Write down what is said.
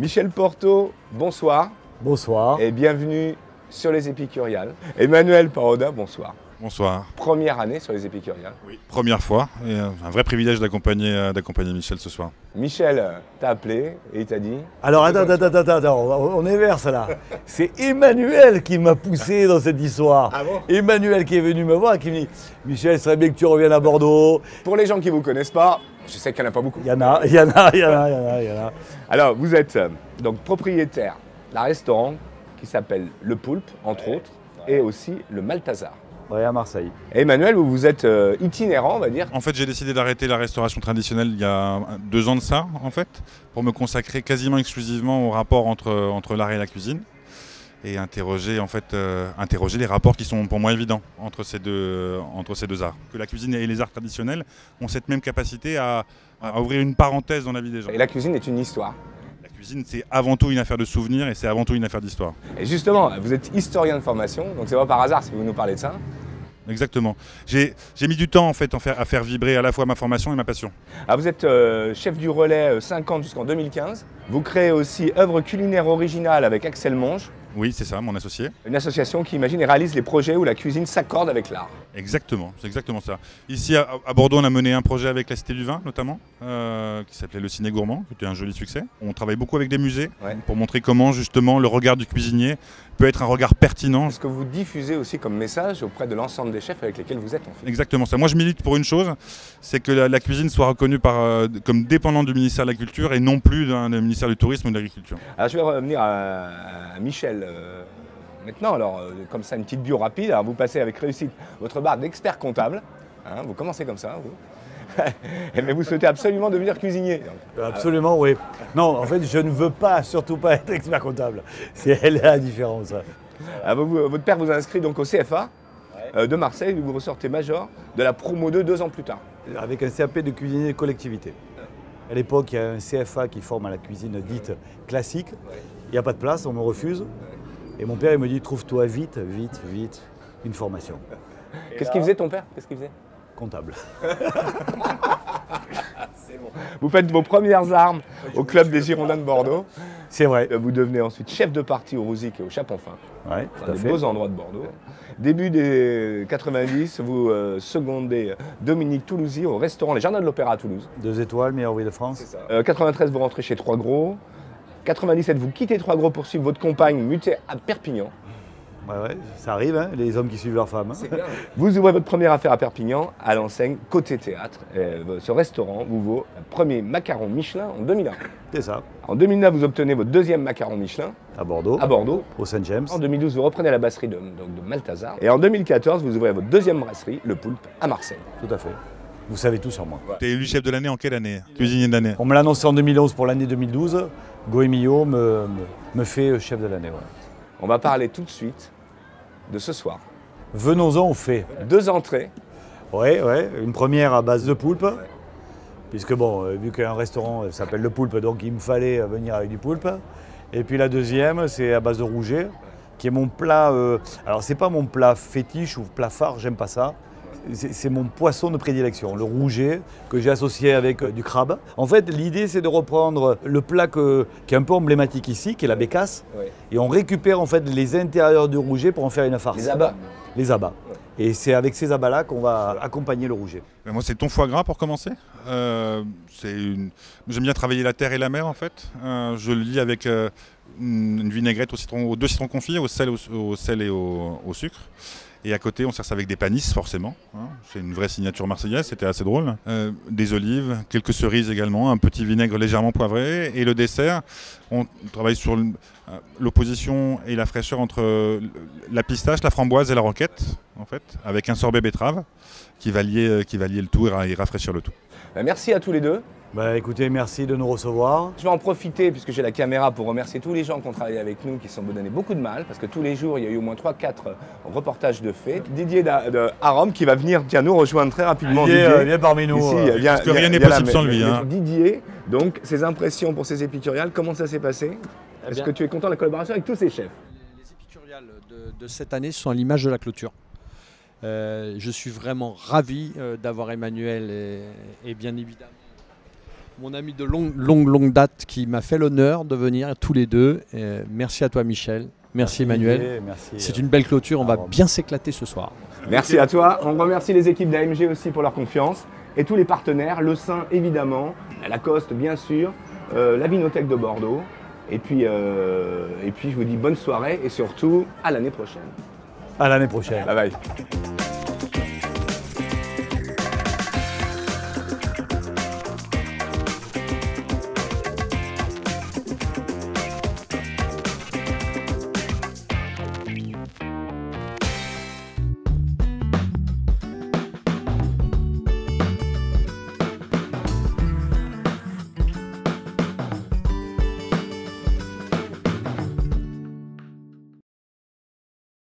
Michel Porto, bonsoir. Bonsoir. Et bienvenue sur les Épicuriales. Emmanuel Paroda, bonsoir. Bonsoir. Première année sur les Épicuriales. Oui. Première fois, et un vrai privilège d'accompagner Michel ce soir. Michel t'a appelé et il t'a dit... Alors attends, on inverse là. C'est Emmanuel qui m'a poussé dans cette histoire. Ah bon? Emmanuel qui est venu me voir et qui me dit « Michel, ce serait bien que tu reviennes à Bordeaux. » Pour les gens qui ne vous connaissent pas, je sais qu'il n'y en a pas beaucoup. Il y en a. Alors, vous êtes donc propriétaire d'un restaurant qui s'appelle Le Poulpe, entre autres, et aussi le Malthazar. Oui, à Marseille. Et Emmanuel, vous êtes itinérant, on va dire. En fait, j'ai décidé d'arrêter la restauration traditionnelle il y a 2 ans de ça, en fait, pour me consacrer quasiment exclusivement au rapport entre l'art et la cuisine et interroger les rapports qui sont pour moi évidents entre ces deux arts. Que la cuisine et les arts traditionnels ont cette même capacité à ouvrir une parenthèse dans la vie des gens. Et la cuisine est une histoire. La cuisine, c'est avant tout une affaire de souvenirs et c'est avant tout une affaire d'histoire. Et justement, vous êtes historien de formation, donc c'est pas par hasard si vous nous parlez de ça. Exactement. J'ai mis du temps en fait à faire vibrer à la fois ma formation et ma passion. Alors vous êtes chef du relais 50 jusqu'en 2015. Vous créez aussi œuvres culinaires originales avec Axel Monge. Oui, c'est ça, mon associé. Une association qui imagine et réalise les projets où la cuisine s'accorde avec l'art. Exactement, c'est exactement ça. Ici à Bordeaux, on a mené un projet avec la Cité du Vin notamment, qui s'appelait le Ciné Gourmand, qui était un joli succès. On travaille beaucoup avec des musées pour montrer comment justement le regard du cuisinier peut être un regard pertinent. Est-ce que vous diffusez aussi comme message auprès de l'ensemble des chefs avec lesquels vous êtes en fait? Exactement ça. Moi je milite pour une chose, c'est que la cuisine soit reconnue comme dépendante du ministère de la Culture et non plus d'un ministère du Tourisme ou de l'Agriculture. Alors je vais revenir à Michel. Maintenant, alors, comme ça, une petite bio rapide. Alors, vous passez avec réussite votre barre d'expert comptable. Hein, vous commencez comme ça, vous. Mais vous souhaitez absolument devenir cuisinier. Absolument, oui. Non, en fait, je ne veux surtout pas être expert comptable. C'est elle la différence. Alors, votre père vous a inscrit donc au CFA de Marseille, où vous ressortez major de la promo 2 ans plus tard. Avec un CAP de cuisinier de collectivité. À l'époque, il y a un CFA qui forme à la cuisine dite classique. Il n'y a pas de place, on me refuse. Et mon père, il me dit, trouve-toi vite une formation. Qu'est-ce qu'il faisait ton père? Qu'est-ce qu'il faisait? Comptable. C'est bon. Vous faites vos premières armes au club des Girondins de Bordeaux. C'est vrai. Vous devenez ensuite chef de partie au Rouzic et au Chaponfin. Ouais, dans des beaux endroits de Bordeaux. Début des 90, vous secondez Dominique Toulousy au restaurant Les Jardins de l'Opéra à Toulouse. 2 étoiles, meilleure ville de France. 93, vous rentrez chez Trois Gros. 97, vous quittez Trois Gros pour suivre votre compagne mutée à Perpignan. Ouais, ça arrive, hein, les hommes qui suivent leurs femmes. Hein. Vous ouvrez votre première affaire à Perpignan, à l'enseigne Côté Théâtre. Ce restaurant vous vaut un premier macaron Michelin en 2001. C'est ça. En 2009, vous obtenez votre 2e macaron Michelin. À Bordeaux. Au Saint-James. En 2012, vous reprenez la brasserie de Malthazar. Et en 2014, vous ouvrez votre 2e brasserie, Le Poulpe, à Marseille. Tout à fait. Vous savez tout sur moi. T'es élu chef de l'année en quelle année? Cuisinier de l'année? On me l'a annoncé en 2011 pour l'année 2012. Goemio me fait chef de l'année. Ouais. On va parler tout de suite de ce soir. Venons-en au fait. 2 entrées. Oui, une première à base de poulpe. Puisque bon, vu qu'un restaurant s'appelle Le Poulpe, donc il me fallait venir avec du poulpe. Et puis la deuxième, c'est à base de rouget, qui est mon plat. Alors c'est pas mon plat fétiche ou plat phare, j'aime pas ça. C'est mon poisson de prédilection, le rouget, que j'ai associé avec du crabe. En fait, l'idée, c'est de reprendre le plat qui est un peu emblématique ici, qui est la bécasse, et on récupère en fait les intérieurs du rouget pour en faire une farce. Les abats. Les abats. Et c'est avec ces abats-là qu'on va accompagner le rouget. Moi, c'est ton foie gras pour commencer. J'aime bien travailler la terre et la mer, en fait. Je le lis avec une vinaigrette aux 2 citrons confits, au sel et au sucre. Et à côté, on sert ça avec des panisses, forcément. C'est une vraie signature marseillaise, c'était assez drôle. Des olives, quelques cerises également, un petit vinaigre légèrement poivré. Et le dessert, on travaille sur l'opposition et la fraîcheur entre la pistache, la framboise et la roquette, en fait, avec un sorbet betterave qui va lier le tout et rafraîchir le tout. Merci à tous les deux. Écoutez, merci de nous recevoir. Je vais en profiter, puisque j'ai la caméra, pour remercier tous les gens qui ont travaillé avec nous, qui se sont donné beaucoup de mal, parce que tous les jours, il y a eu au moins 3-4 reportages de faits. Didier de Arom, qui va venir nous rejoindre très rapidement. Didier, viens parmi nous. Ici, parce que rien n'est possible sans lui. Didier, donc, ses impressions pour ces Épicuriales, comment ça s'est passé? Est-ce que tu es content de la collaboration avec tous ces chefs? Les Épicuriales de cette année sont à l'image de la clôture. Je suis vraiment ravi d'avoir Emmanuel et bien évidemment Mon ami de longue date qui m'a fait l'honneur de venir tous les deux. Merci à toi Michel, merci Emmanuel. Merci. C'est une belle clôture, on va bien s'éclater ce soir. Merci à toi. On remercie les équipes d'AMG aussi pour leur confiance et tous les partenaires, le Saint évidemment, la Lacoste bien sûr, la Vinothèque de Bordeaux. Et puis je vous dis bonne soirée et surtout à l'année prochaine. À l'année prochaine. Bye bye.